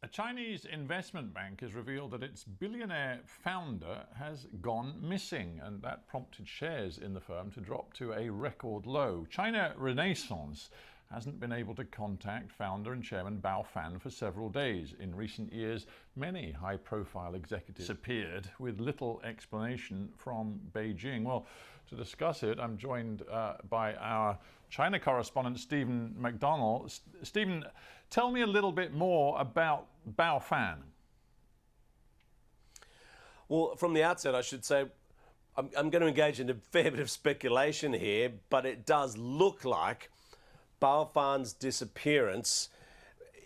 A Chinese investment bank has revealed that its billionaire founder has gone missing, and that prompted shares in the firm to drop to a record low. China Renaissance hasn't been able to contact founder and chairman Bao Fan for several days. In recent years, many high-profile executives appeared with little explanation from Beijing. Well, to discuss it, I'm joined by our China correspondent, Stephen McDonnell. Stephen, tell me a little bit more about Bao Fan. Well, from the outset, I should say, I'm going to engage in a fair bit of speculation here, but it does look like Bao Fan's disappearance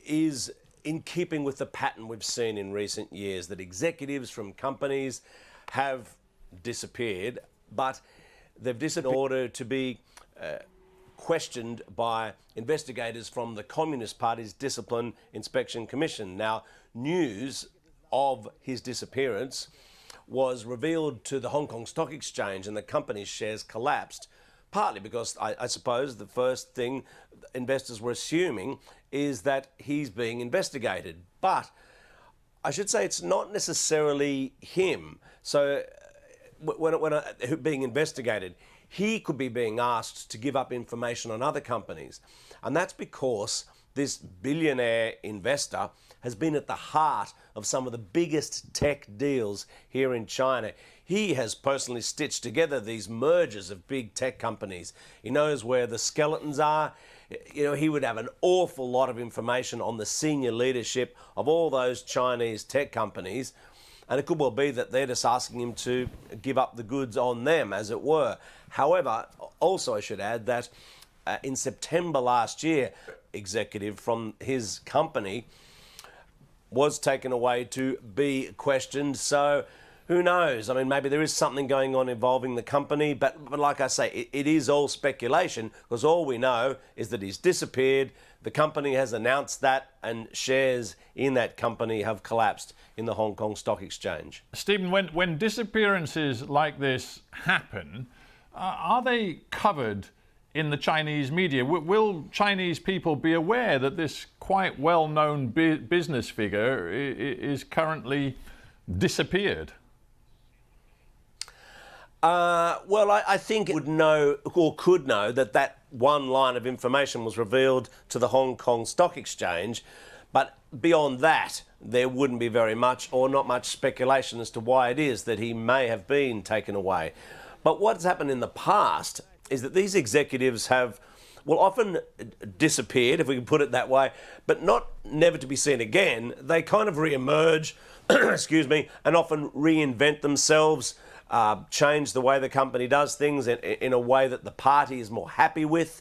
is in keeping with the pattern we've seen in recent years, that executives from companies have disappeared, but they've disappeared in order to be questioned by investigators from the Communist Party's Discipline Inspection Commission. Now, news of his disappearance was revealed to the Hong Kong Stock Exchange, and the company's shares collapsed, partly because I suppose the first thing investors were assuming is that he's being investigated. But I should say it's not necessarily him. So when being investigated, he could be being asked to give up information on other companies. And that's because this billionaire investor has been at the heart of some of the biggest tech deals here in China. He has personally stitched together these mergers of big tech companies. He knows where the skeletons are. You know, he would have an awful lot of information on the senior leadership of all those Chinese tech companies. And it could well be that they're just asking him to give up the goods on them, as it were. However, also I should add that in September last year, executive from his company was taken away to be questioned. So who knows? I mean, maybe there is something going on involving the company, but like I say, it is all speculation, because all we know is that he's disappeared. The company has announced that, and shares in that company have collapsed in the Hong Kong Stock Exchange. Stephen, when disappearances like this happen, are they covered in the Chinese media? Will Chinese people be aware that this quite well-known business figure is currently disappeared? Well, I think it would know, or could know, that one line of information was revealed to the Hong Kong Stock Exchange. But beyond that, there wouldn't be very much, or not much, speculation as to why it is that he may have been taken away. But what's happened in the past is that these executives have, well, often disappeared, if we can put it that way, but never to be seen again. They kind of re-emerge, excuse me, and often reinvent themselves, change the way the company does things in a way that the party is more happy with,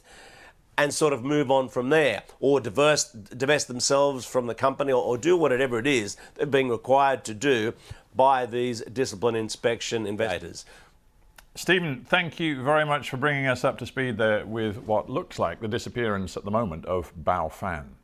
and sort of move on from there, or divest themselves from the company, or do whatever it is they're being required to do by these discipline inspection investigators. Stephen, thank you very much for bringing us up to speed there with what looks like the disappearance at the moment of Bao Fan.